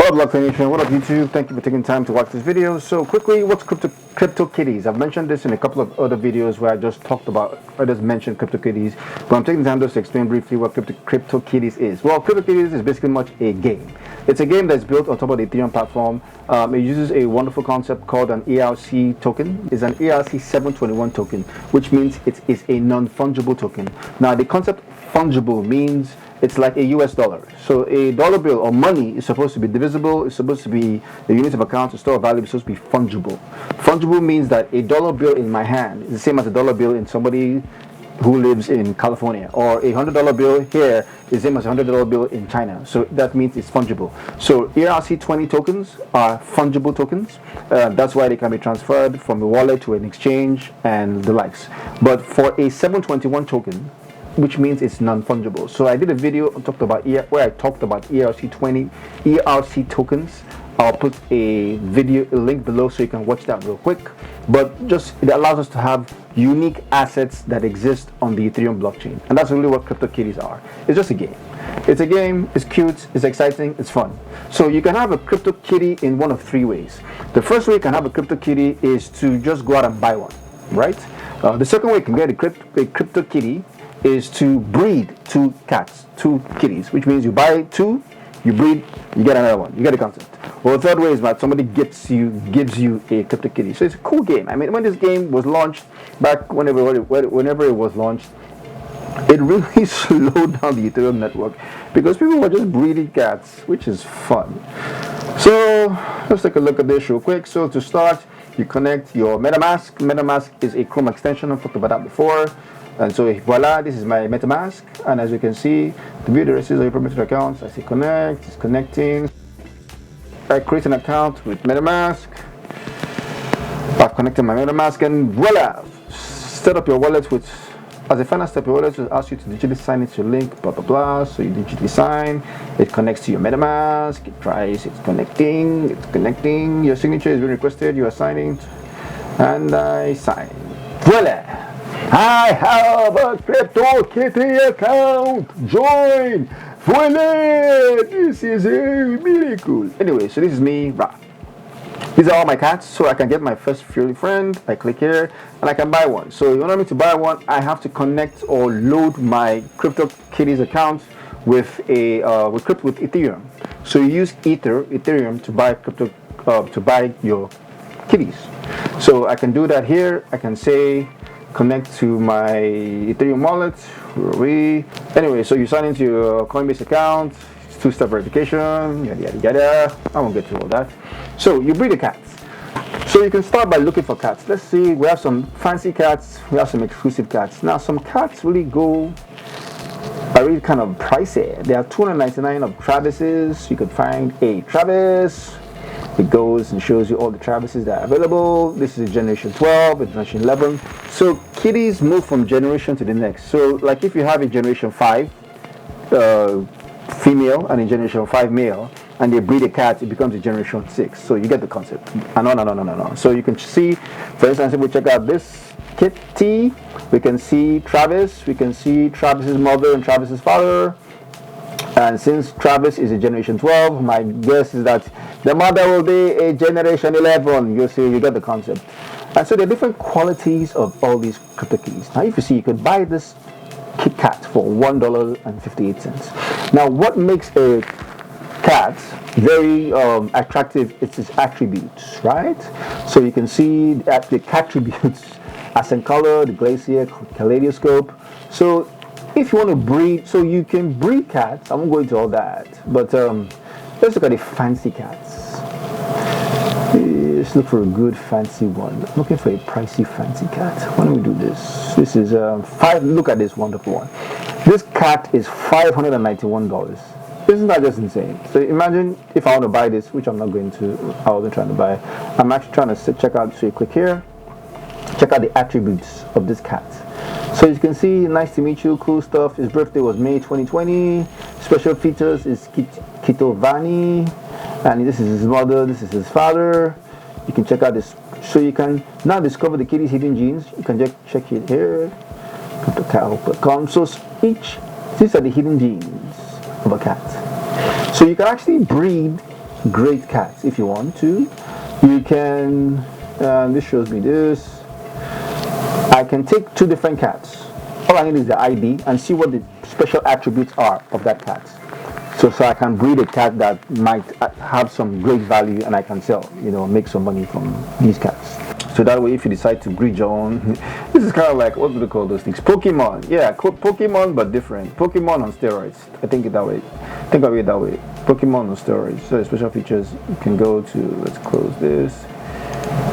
What up, Blockchain Nation? What up, YouTube? Thank you for taking time to watch this video. So quickly, what's CryptoKitties? I've mentioned this in a couple of other videos where I just mentioned CryptoKitties, but I'm taking time just to explain briefly what CryptoKitties is. Well, CryptoKitties is basically much a game. It's a game that's built on top of the Ethereum platform. It uses a wonderful concept called an ERC token. It's an ERC 721 token, which means it is a non-fungible token. Now, the concept fungible means it's like a US dollar. So a dollar bill or money is supposed to be divisible. It's supposed to be the unit of account to store value. It's supposed to be fungible. Fungible means that a dollar bill in my hand is the same as a dollar bill in somebody who lives in California, or a $100 bill here is the same as a $100 bill in China. So that means it's fungible. So ERC20 tokens are fungible tokens. That's why they can be transferred from a wallet to an exchange and the likes. But for a 721 token, which means it's non-fungible. So I did a video where I talked about ERC tokens. I'll put a link below so you can watch that real quick. But it allows us to have unique assets that exist on the Ethereum blockchain. And that's really what CryptoKitties are. It's just a game. It's a game, it's cute, it's exciting, it's fun. So you can have a CryptoKitty in one of three ways. The first way you can have a CryptoKitty is to just go out and buy one, right? The second way you can get a CryptoKitty is to breed two kitties, which means you buy two, you breed, you get another one. You get the concept. Well, the third way is that somebody gives you a CryptoKitty. So it's a cool game. I mean, when this game was launched, back whenever it was launched, it really slowed down the Ethereum network because people were just breeding cats, which is fun. So let's take a look at this real quick. So to start, you connect your MetaMask. MetaMask is a Chrome extension. I've talked about that before. And so voila, this is my MetaMask, and as you can see, the view addresses of your permitted accounts. I say connect, it's connecting. I create an account with MetaMask. I've connected my MetaMask, and voila, set up your wallet with, as a final step, your wallet will ask you to digitally sign into your link, blah blah blah. So you digitally sign, it connects to your MetaMask, it tries, it's connecting, your signature is being requested, you are signing, and I sign. Voila! I have a CryptoKitty account. Join. Voila! This is really cool. Anyway, so this is me. These are all my cats. So I can get my first free friend. I click here and I can buy one. So in order for me to buy one, I have to connect or load my CryptoKitties account with Ethereum. So you use Ethereum to buy your kitties. So I can do that here. I can say connect to my Ethereum wallet. Anyway, so you sign into your Coinbase account, two-step verification, yada yada yada. I won't get to all that. So you breed the cats. So you can start by looking for cats. Let's see, we have some fancy cats, we have some exclusive cats. Now some cats are really kind of pricey. There are 299 of Travises. You could find a Travis. It goes and shows you all the Travises that are available. This is generation 12, it's generation 11. So kitties move from generation to the next. So like if you have a generation 5 female and a generation 5 male, and they breed a cat, it becomes a generation 6. So you get the concept. No. So you can see, for instance, if we check out this kitty, we can see Travis, we can see Travis's mother and Travis's father. And since Travis is a generation 12, my guess is that the mother will be a generation 11. You see, you get the concept. And so there are different qualities of all these CryptoKitties. Now, if you see, you could buy this Kit Kat for $1.58. Now, what makes a cat very attractive is its attributes, right? So you can see the attributes as in color, the glacier, kaleidoscope. So if you want to breed, so you can breed cats. I won't go into all that, but let's look at the fancy cats. Let's look for a good fancy one. I'm looking for a pricey fancy cat. Why don't we do this? This is look at this wonderful one. This cat is $591. Isn't that just insane? So imagine if I want to buy this, which I'm not going to. I wasn't trying to buy. I'm actually trying to check out. So you click here, check out the attributes of this cat. So you can see, nice to meet you, cool stuff. His birthday was May 2020. Special features is Kitovani, and this is his mother, this is his father. You can check out this. So you can now discover the kitty's hidden genes. You can just check it here. CryptoCat.com. So these are the hidden genes of a cat. So you can actually breed great cats if you want to. You can, this shows me this. I can take 2 different cats. All I need is the ID and see what the special attributes are of that cat. So I can breed a cat that might have some great value and I can sell, make some money from these cats. So that way, if you decide to breed your own, this is kind of like, what do they call those things? Pokemon. Yeah, Pokemon, but different. Pokemon on steroids. I think it that way. Think of it that way. Pokemon on steroids. So the special features, you can go to, let's close this.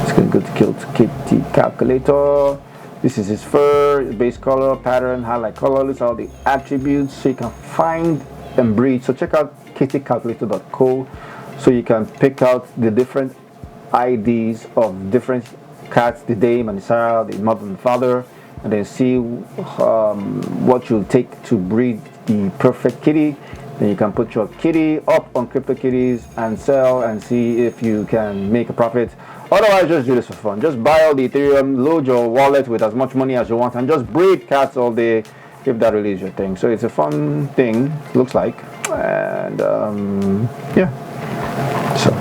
It's going to go to CryptoKitty calculator. This is his fur, base color, pattern, highlight color. These are all the attributes. So you can find and breed. So check out kittycalculator.co so you can pick out the different IDs of different cats, the dame and the sire, the mother and the father, and then see what you'll take to breed the perfect kitty. Then you can put your kitty up on CryptoKitties and sell and see if you can make a profit. Otherwise, just do this for fun. Just buy all the Ethereum, load your wallet with as much money as you want, and just breed cats all day if that really is your thing. So it's a fun thing, looks like. And yeah. So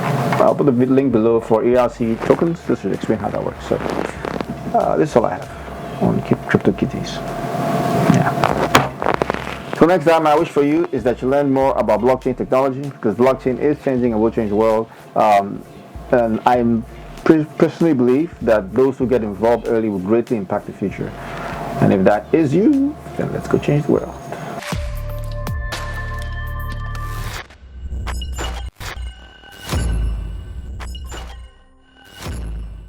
I'll put the link below for ERC tokens. This should explain how that works. So this is all I have on CryptoKitties. Yeah. So next time, my wish for you is that you learn more about blockchain technology, because blockchain is changing and will change the world. And I personally believe that those who get involved early will greatly impact the future. And if that is you, then let's go change the world.